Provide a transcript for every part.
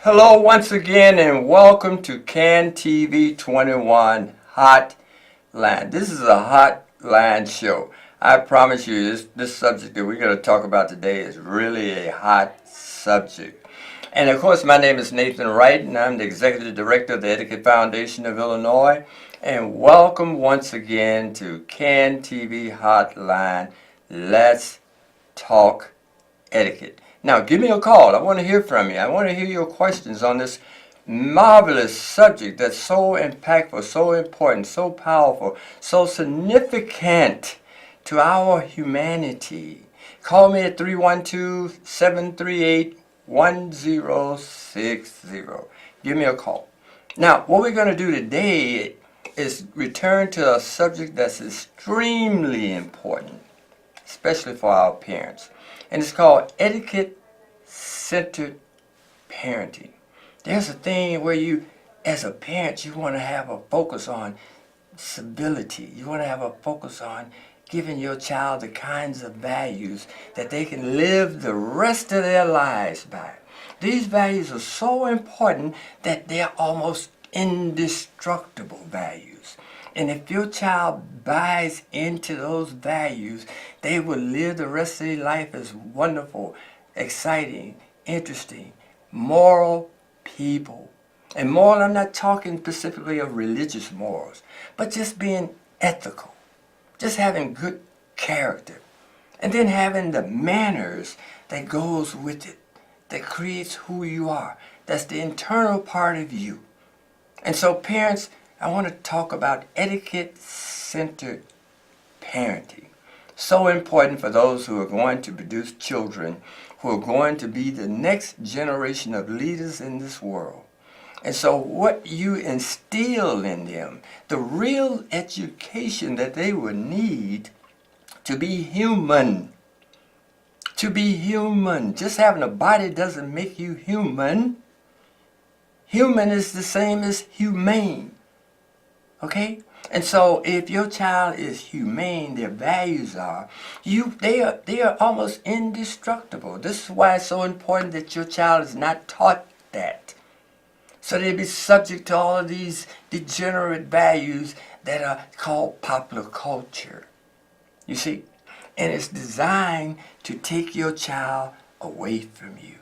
Hello once again and welcome to Can TV 21 Hotline. This is a hotline show. I promise you this subject that we're going to talk about today is really a hot subject. And of course my name is Nathan Wright and I'm the Executive Director of the Etiquette Foundation of Illinois. And welcome once again to Can TV Hotline. Let's talk etiquette. Now, give me a call. I want to hear from you. I want to hear your questions on this marvelous subject that's so impactful, so important, so powerful, so significant to our humanity. Call me at 312-738-1060. Give me a call. Now, what we're going to do today is return to a subject that's extremely important, especially for our parents. And it's called etiquette-centered parenting. There's a thing where you, as a parent, you want to have a focus on civility. You want to have a focus on giving your child the kinds of values that they can live the rest of their lives by. These values are so important that they're almost indestructible values. And if your child buys into those values, they will live the rest of their life as wonderful, exciting, interesting, moral people. And moral, I'm not talking specifically of religious morals, but just being ethical, just having good character, and then having the manners that goes with it, that creates who you are. That's the internal part of you. And so parents, I want to talk about etiquette-centered parenting. So important for those who are going to produce children who are going to be the next generation of leaders in this world. And so what you instill in them, the real education that they will need to be human. To be human. Just having a body doesn't make you human. Human is the same as humane. Okay? And so if your child is humane, their values are, they are almost indestructible. This is why it's so important that your child is not taught that. So they be subject to all of these degenerate values that are called popular culture. You see? And it's designed to take your child away from you.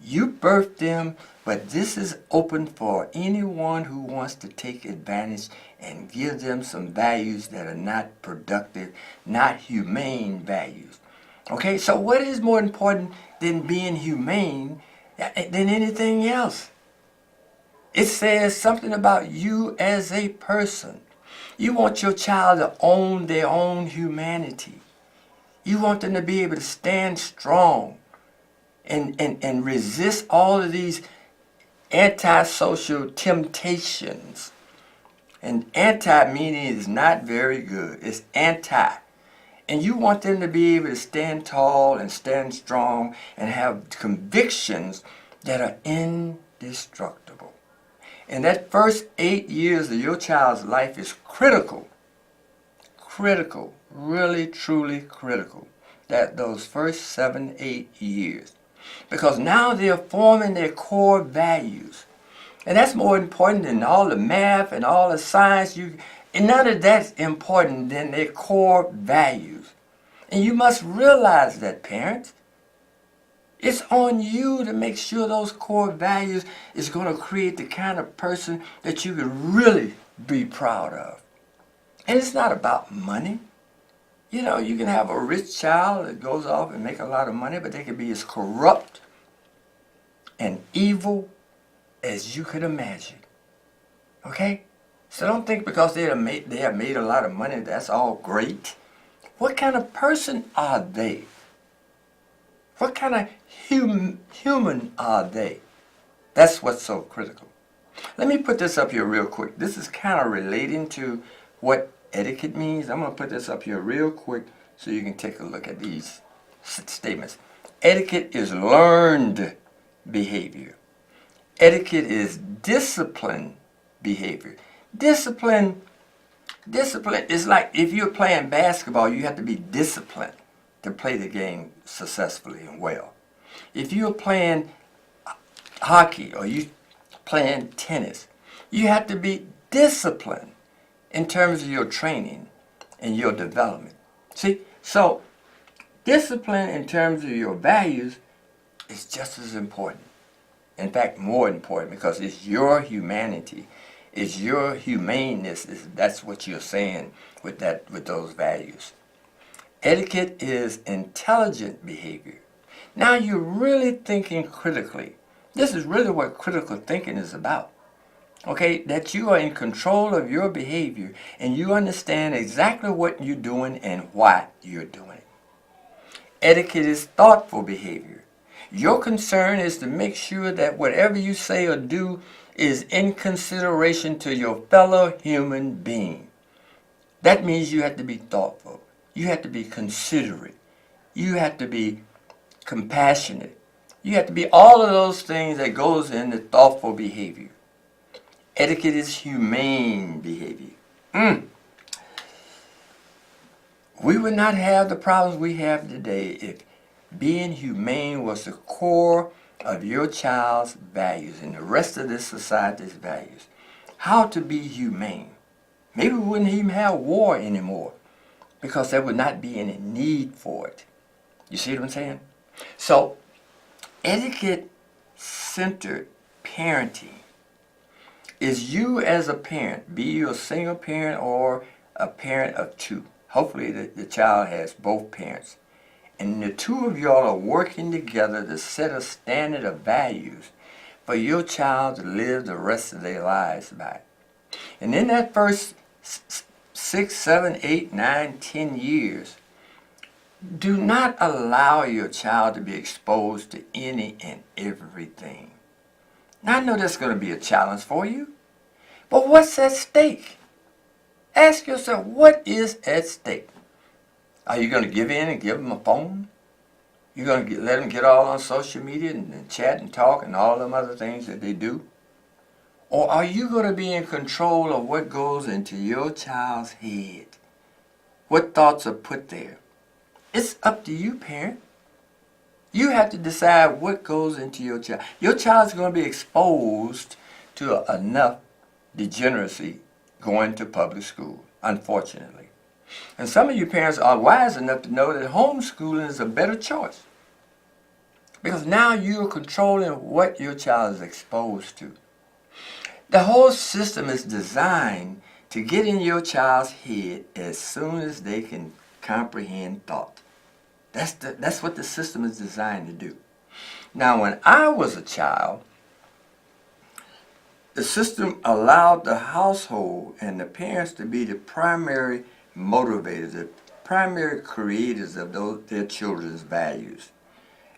You birthed them, but this is open for anyone who wants to take advantage and give them some values that are not productive, not humane values. Okay, so what is more important than being humane than anything else? It says something about you as a person. You want your child to own their own humanity. You want them to be able to stand strong and resist all of these antisocial temptations. And anti meaning is not very good. It's anti. And you want them to be able to stand tall and stand strong and have convictions that are indestructible. And that first 8 years of your child's life is critical. Critical. Really, truly critical. That those first 7, 8 years. Because now they're forming their core values. And that's more important than all the math and all the science. And none of that's important than their core values. And you must realize that, parents. It's on you to make sure those core values is going to create the kind of person that you can really be proud of. And it's not about money. You know, you can have a rich child that goes off and make a lot of money, but they can be as corrupt and evil as you could imagine. Okay? So don't think because they have made a lot of money, that's all great. What kind of person are they? What kind of human are they? That's what's so critical. Let me put this up here real quick. This is kind of relating to what etiquette means. I'm going to put this up here real quick so you can take a look at these statements. Etiquette is learned behavior. Etiquette is disciplined behavior. Discipline is like if you're playing basketball, you have to be disciplined to play the game successfully and well. If you're playing hockey or you playing tennis. You have to be disciplined in terms of your training and your development. See, so discipline in terms of your values is just as important. In fact, more important because it's your humanity, it's your humaneness. That's what you're saying with those values. Etiquette is intelligent behavior. Now you're really thinking critically. This is really what critical thinking is about. Okay, that you are in control of your behavior and you understand exactly what you're doing and why you're doing it. Etiquette is thoughtful behavior. Your concern is to make sure that whatever you say or do is in consideration to your fellow human being. That means you have to be thoughtful. You have to be considerate. You have to be compassionate. You have to be all of those things that goes into thoughtful behavior. Etiquette is humane behavior. We would not have the problems we have today if being humane was the core of your child's values and the rest of this society's values. How to be humane. Maybe we wouldn't even have war anymore because there would not be any need for it. You see what I'm saying? So, etiquette-centered parenting is you as a parent, be you a single parent or a parent of two. Hopefully the child has both parents. And the two of y'all are working together to set a standard of values for your child to live the rest of their lives by. And in that first 6, 7, 8, 9, 10 years, do not allow your child to be exposed to any and everything. Now I know that's going to be a challenge for you, but what's at stake? Ask yourself, what is at stake? Are you going to give in and give them a phone? You're going to let them get all on social media and chat and talk and all them other things that they do? Or are you going to be in control of what goes into your child's head? What thoughts are put there? It's up to you, parent. You have to decide what goes into your child. Your child's going to be exposed to enough degeneracy going to public school, unfortunately. And some of you parents are wise enough to know that homeschooling is a better choice. Because now you're controlling what your child is exposed to. The whole system is designed to get in your child's head as soon as they can comprehend thought. That's what the system is designed to do. Now, when I was a child, the system allowed the household and the parents to be the primary motivators, the primary creators of their children's values.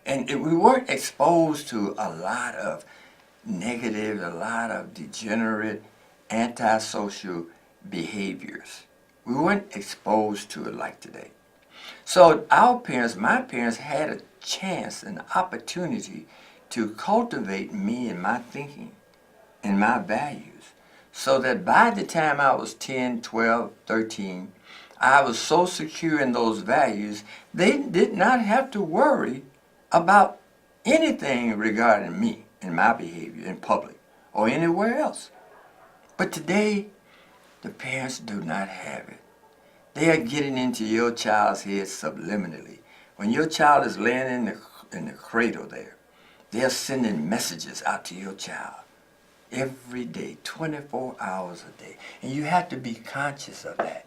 And we weren't exposed to a lot of negative, a lot of degenerate, antisocial behaviors. We weren't exposed to it like today. So our parents, my parents, had a chance, an opportunity to cultivate me and my thinking and my values, so that by the time I was 10, 12, 13, I was so secure in those values, they did not have to worry about anything regarding me and my behavior in public or anywhere else. But today, the parents do not have it. They are getting into your child's head subliminally. When your child is laying in the cradle there, they are sending messages out to your child every day, 24 hours a day. And you have to be conscious of that.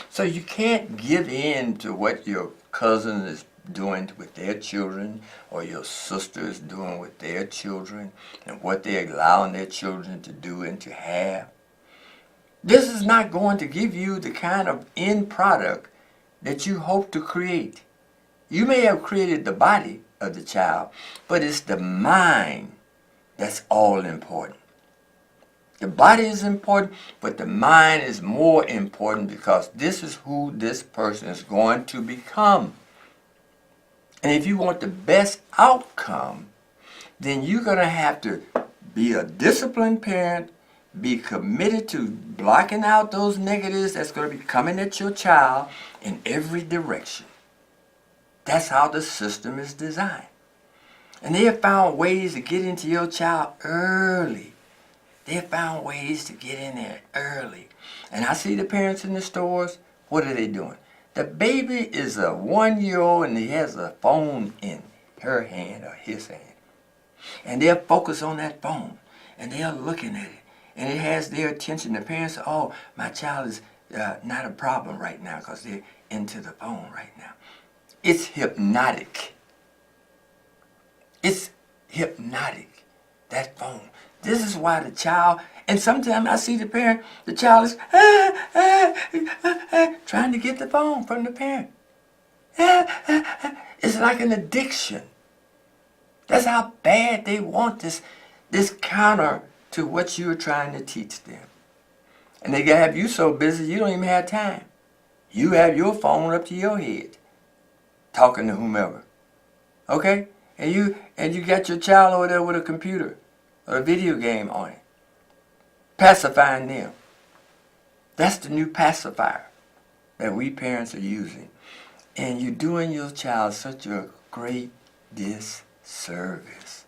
So you can't give in to what your cousin is doing with their children or your sister is doing with their children and what they're allowing their children to do and to have. This is not going to give you the kind of end product that you hope to create. You may have created the body of the child, but it's the mind that's all important. The body is important, but the mind is more important because this is who this person is going to become. And if you want the best outcome, then you're going to have to be a disciplined parent, be committed to blocking out those negatives that's going to be coming at your child in every direction. That's how the system is designed. And they have found ways to get into your child early. They have found ways to get in there early. And I see the parents in the stores, what are they doing? The baby is a 1-year-old and he has a phone in her hand or his hand. And they're focused on that phone. And they're looking at it. And it has their attention. The parents say, oh, my child is not a problem right now because they're into the phone right now. It's hypnotic. It's hypnotic, that phone. This is why the child, and sometimes I see the parent, the child is trying to get the phone from the parent. It's like an addiction. That's how bad they want this counter to what you're trying to teach them. And they have you so busy you don't even have time. You have your phone up to your head, talking to whomever. Okay? And you got your child over there with a computer or a video game on it, pacifying them. That's the new pacifier that we parents are using. And you're doing your child such a great disservice.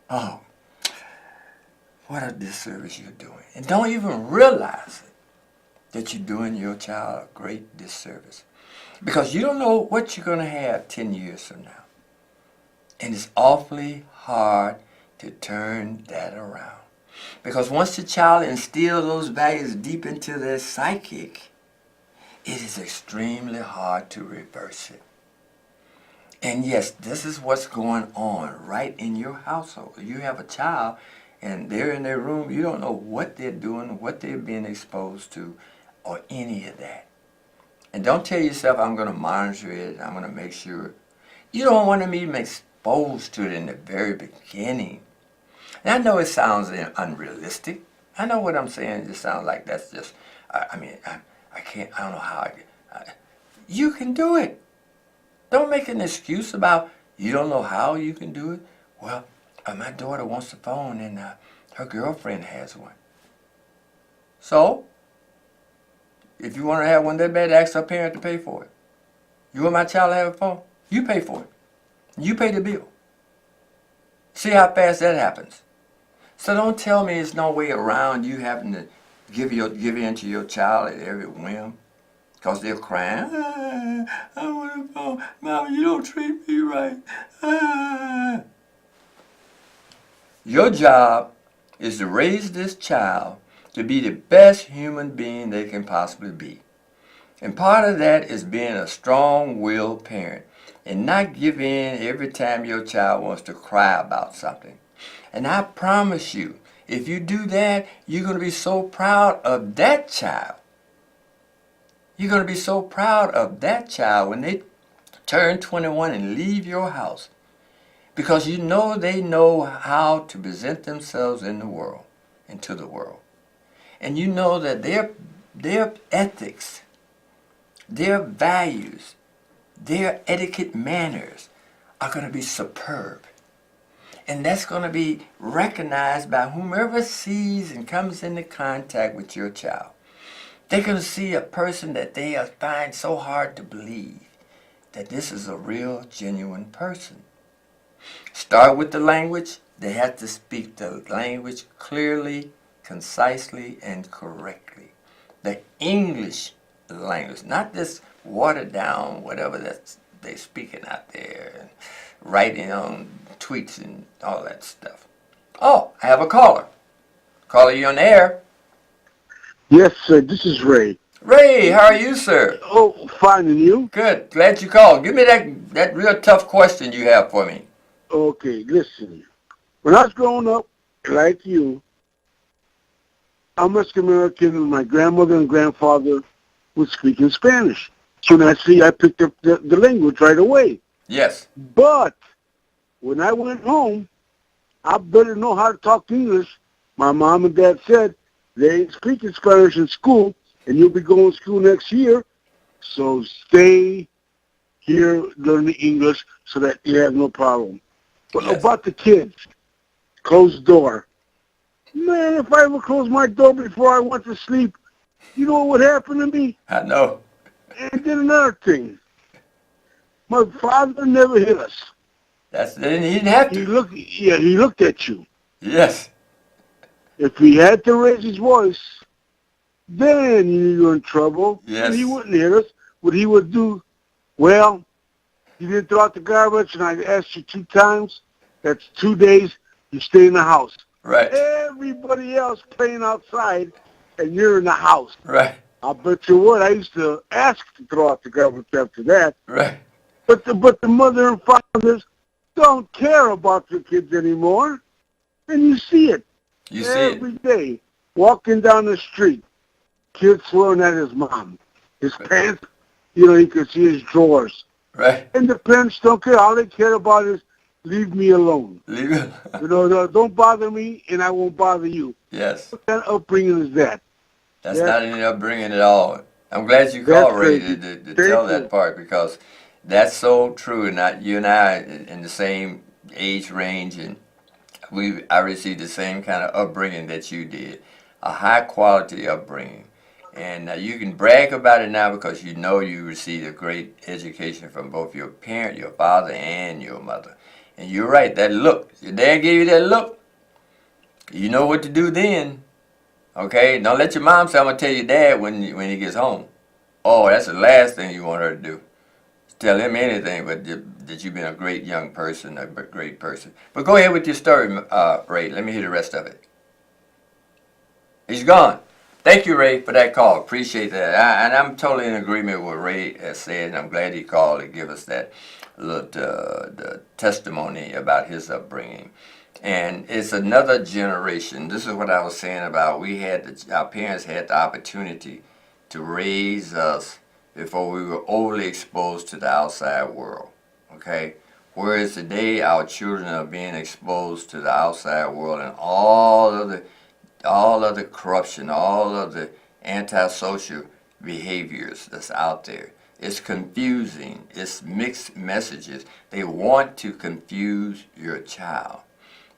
Oh, what a disservice you're doing. And don't even realize it, that you're doing your child a great disservice. Because you don't know what you're going to have 10 years from now. And it's awfully hard to turn that around. Because once the child instills those values deep into their psychic, it is extremely hard to reverse it. And yes, this is what's going on right in your household. You have a child and they're in their room, you don't know what they're doing, what they're being exposed to, or any of that. And don't tell yourself, I'm going to monitor it, I'm going to make sure. You don't want to be exposed to it in the very beginning. And I know it sounds unrealistic. I know what I'm saying. It just sounds like that's just, I don't know how you can do it. Don't make an excuse about you don't know how you can do it. Well, my daughter wants a phone and her girlfriend has one. So, if you want to have one that bad, ask her parent to pay for it. You want my child to have a phone? You pay for it. You pay the bill. See how fast that happens. So don't tell me there's no way around you having to give in to your child at every whim. Because they're crying, I want a phone. Mama, you don't treat me right. Your job is to raise this child to be the best human being they can possibly be. And part of that is being a strong-willed parent and not give in every time your child wants to cry about something. And I promise you, if you do that, you're going to be so proud of that child. You're going to be so proud of that child when they turn 21 and leave your house. Because you know they know how to present themselves in the world, into the world. And you know that their ethics, their values, their etiquette manners are going to be superb. And that's going to be recognized by whomever sees and comes into contact with your child. They're going to see a person that they find so hard to believe that this is a real, genuine person. Start with the language. They have to speak the language clearly, concisely, and correctly. The English language, not this watered down whatever that's they're speaking out there and writing on tweets and all that stuff. Oh, I have a caller. Caller, you on the air? Yes, sir. This is Ray. Ray, how are you, sir? Oh, fine, and you? Good. Glad you called. Give me that real tough question you have for me. Okay, listen. When I was growing up, like you, I'm Mexican American, and my grandmother and grandfather would speak in Spanish. So naturally, I picked up the language right away. Yes. But when I went home, I better know how to talk English. My mom and dad said, they ain't speaking Spanish in school, and you'll be going to school next year. So stay here learning English so that you have no problem. But Yes. about the kids, closed door. Man, if I ever closed my door before I went to sleep, you know what would happen to me? I know. And then another thing. My father never hit us. Then he didn't have He to. looked, yeah, he looked at you. Yes. If he had to raise his voice, then you were in trouble. And he Yes. wouldn't hit us. What he would do, well, you didn't throw out the garbage, and I asked you 2 times. That's 2 days. You stay in the house. Right. Everybody else playing outside, and you're in the house. Right. I bet you what, I used to ask to throw out the garbage after that. Right. But the mother and fathers don't care about their kids anymore. And you see it You see it. every day. Walking down the street, kid swearing at his mom. His pants, you could see his drawers. Right. And the parents don't care. All they care about is leave me alone. Leave it. Don't bother me, and I won't bother you. Yes. What kind of upbringing is that? That's not any upbringing at all. I'm glad you That's called, Ray, crazy. to tell that part, because that's so true. And you and I in the same age range, and I received the same kind of upbringing that you did, a high quality upbringing. And you can brag about it now because you know you received a great education from both your parent, your father, and your mother. And you're right, that look, your dad gave you that look. You know what to do then. Okay? Don't let your mom say, I'm going to tell your dad when he gets home. Oh, that's the last thing you want her to do. Tell him anything but that you've been a great young person, a great person. But go ahead with your story, Ray. Let me hear the rest of it. He's gone. Thank you, Ray, for that call. Appreciate that. And I'm totally in agreement with what Ray has said, and I'm glad he called to give us that little the testimony about his upbringing. And it's another generation. This is what I was saying about our parents had the opportunity to raise us before we were overly exposed to the outside world. Okay? Whereas today our children are being exposed to the outside world and all of the corruption, all of the antisocial behaviors that's out there. It's confusing. It's mixed messages. They want to confuse your child.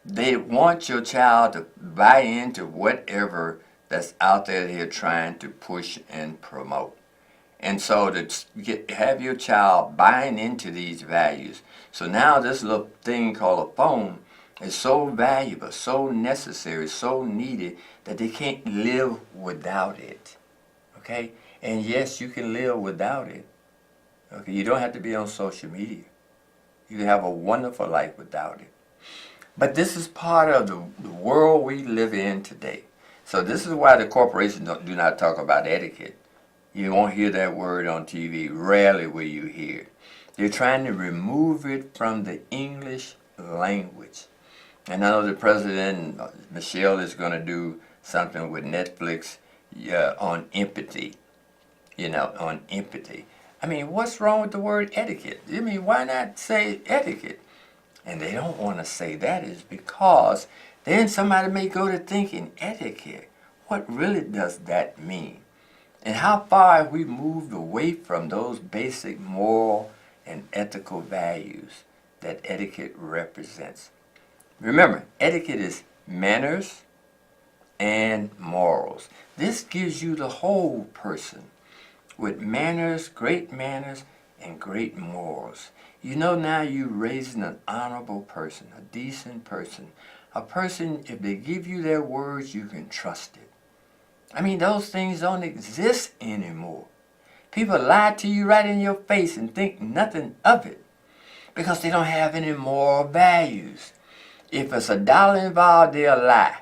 They want your child to buy into whatever that's out there they're trying to push and promote. And so to have your child buying into these values. So now this little thing called a phone is so valuable, so necessary, so needed that they can't live without it. Okay? And yes, you can live without it. Okay? You don't have to be on social media. You can have a wonderful life without it. But this is part of the world we live in today. So this is why the corporations do not talk about etiquette. You won't hear that word on TV. Rarely will you hear it. They're trying to remove it from the English language. And I know the president, Michelle, is going to do something with Netflix on empathy. On empathy. I mean, what's wrong with the word etiquette? I mean, why not say etiquette? And they don't want to say that is because then somebody may go to thinking etiquette. What really does that mean? And how far have we moved away from those basic moral and ethical values that etiquette represents? Remember, etiquette is manners and morals. This gives you the whole person with manners, and great morals. You know now you're raising an honorable person, a decent person, a person, if they give you their words, you can trust it. I mean, those things don't exist anymore. People lie to you right in your face and think nothing of it because they don't have any moral values. If it's $1 involved, they'll lie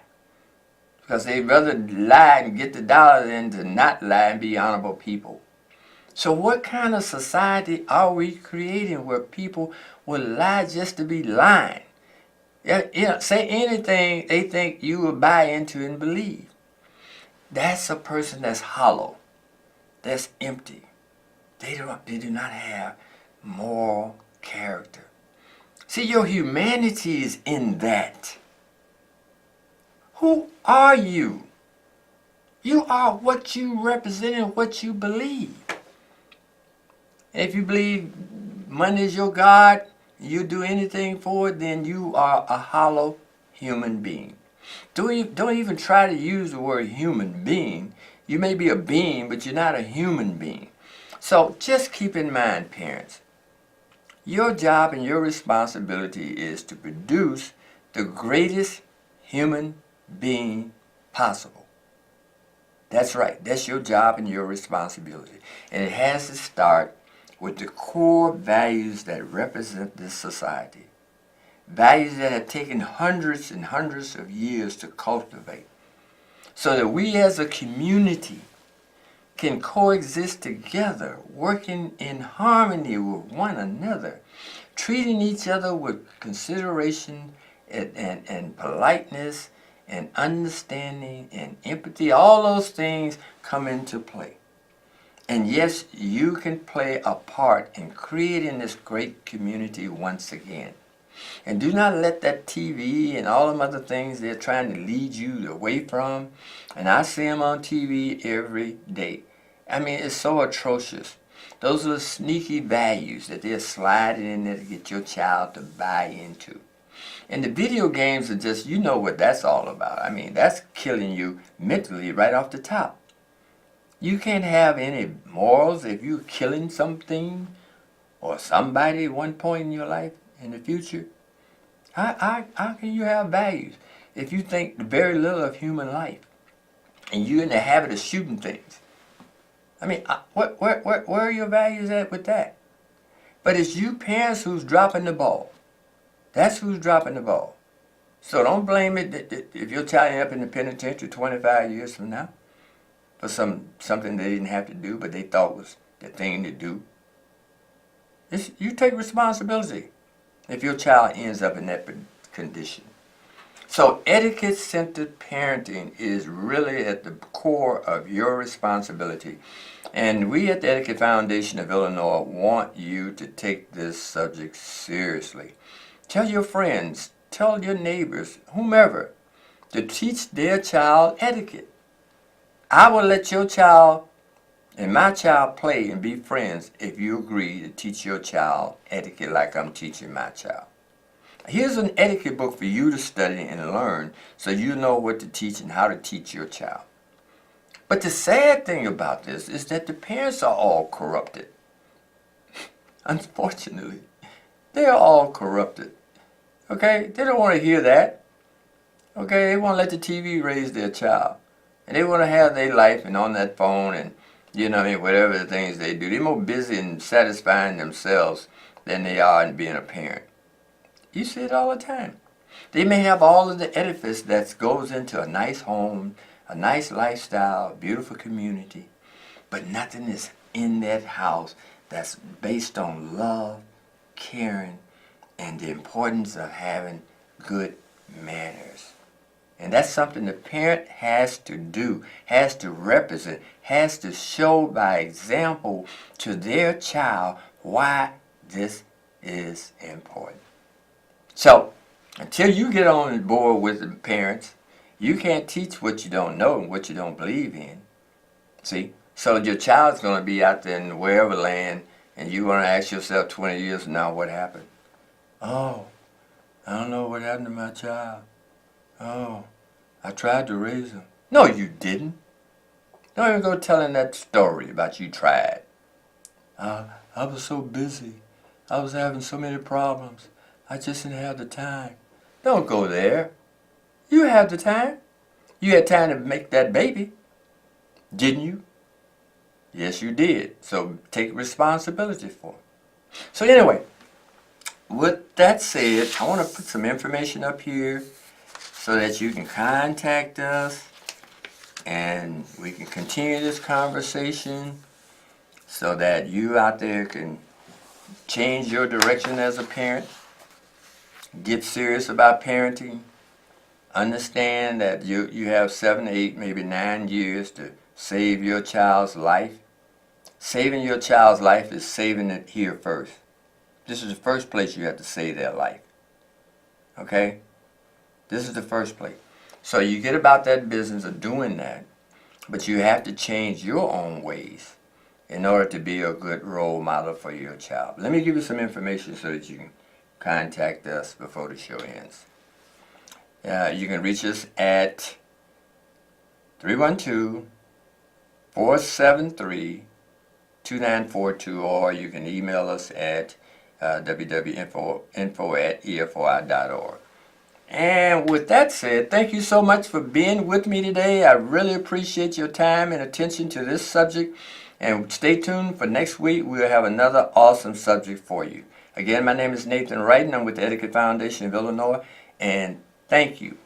because they'd rather lie and get the dollar than to not lie and be honorable people. So what kind of society are we creating where people will lie just to be lying? Say anything they think you will buy into and believe. That's a person that's hollow, that's empty. They do not have moral character. See, your humanity is in that. Who are you? You are what you represent and what you believe. If you believe money is your God, you do anything for it, then you are a hollow human being. Don't even try to use the word human being. You may be a being, but you're not a human being. So just keep in mind, parents, Your job and your responsibility is to produce the greatest human being possible. That's right. That's your job and your responsibility. And it has to start with the core values that represent this society. Values that have taken hundreds and hundreds of years to cultivate. So that we as a community can coexist together, working in harmony with one another, treating each other with consideration and politeness and understanding and empathy. All those things come into play. And yes, you can play a part in creating this great community once again. And do not let that TV and all them other things they're trying to lead you away from. And I see them on TV every day. I mean, it's so atrocious. Those are the sneaky values that they're sliding in there to get your child to buy into. And the video games are just, you know what that's all about. I mean, that's killing you mentally right off the top. You can't have any morals if you're killing something or somebody at one point in your life in the future. How can you have values if you think very little of human life and you're in the habit of shooting things? I mean, where are your values at with that? But it's you parents who's dropping the ball. That's who's dropping the ball. So don't blame it if your child ends up in the penitentiary 25 years from now for something they didn't have to do but they thought was the thing to do. You take responsibility if your child ends up in that condition. So etiquette-centered parenting is really at the core of your responsibility. And we at the Etiquette Foundation of Illinois want you to take this subject seriously. Tell your friends, tell your neighbors, whomever, to teach their child etiquette. I will let your child and my child play and be friends if you agree to teach your child etiquette like I'm teaching my child. Here's an etiquette book for you to study and learn so you know what to teach and how to teach your child. But the sad thing about this is that the parents are all corrupted. Unfortunately, they're all corrupted. Okay? They don't want to hear that. Okay? They want to let the TV raise their child. And they want to have their life and on that phone and, you know, whatever the things they do. They're more busy in satisfying themselves than they are in being a parent. You see it all the time. They may have all of the edifice that goes into a nice home, a nice lifestyle, beautiful community, but nothing is in that house that's based on love, caring, and the importance of having good manners. And that's something the parent has to do, has to represent, has to show by example to their child why this is important. So, until you get on board with the parents, you can't teach what you don't know and what you don't believe in. See? So your child's going to be out there in wherever land, and you're going to ask yourself 20 years from now, what happened? Oh, I don't know what happened to my child. Oh, I tried to raise him. No, you didn't. Don't even go telling that story about you tried. I was so busy. I was having so many problems. I just didn't have the time. Don't go there. You have the time. You had time to make that baby. Didn't you? Yes, you did. So take responsibility for it. So anyway, with that said, I want to put some information up here so that you can contact us and we can continue this conversation so that you out there can change your direction as a parent, get serious about parenting, understand that you have 7, 8, maybe 9 years to save your child's life. Saving your child's life is saving it here first. This is the first place you have to save their life. Okay? This is the first place. So you get about that business of doing that, but you have to change your own ways in order to be a good role model for your child. Let me give you some information so that you can contact us before the show ends. You can reach us at 312-473-2942, or you can email us at www.info@efoi.org. And with that said, thank you so much for being with me today. I really appreciate your time and attention to this subject. And stay tuned for next week. We'll have another awesome subject for you. Again, my name is Nathan Wright, and I'm with the Etiquette Foundation of Illinois. And thank you.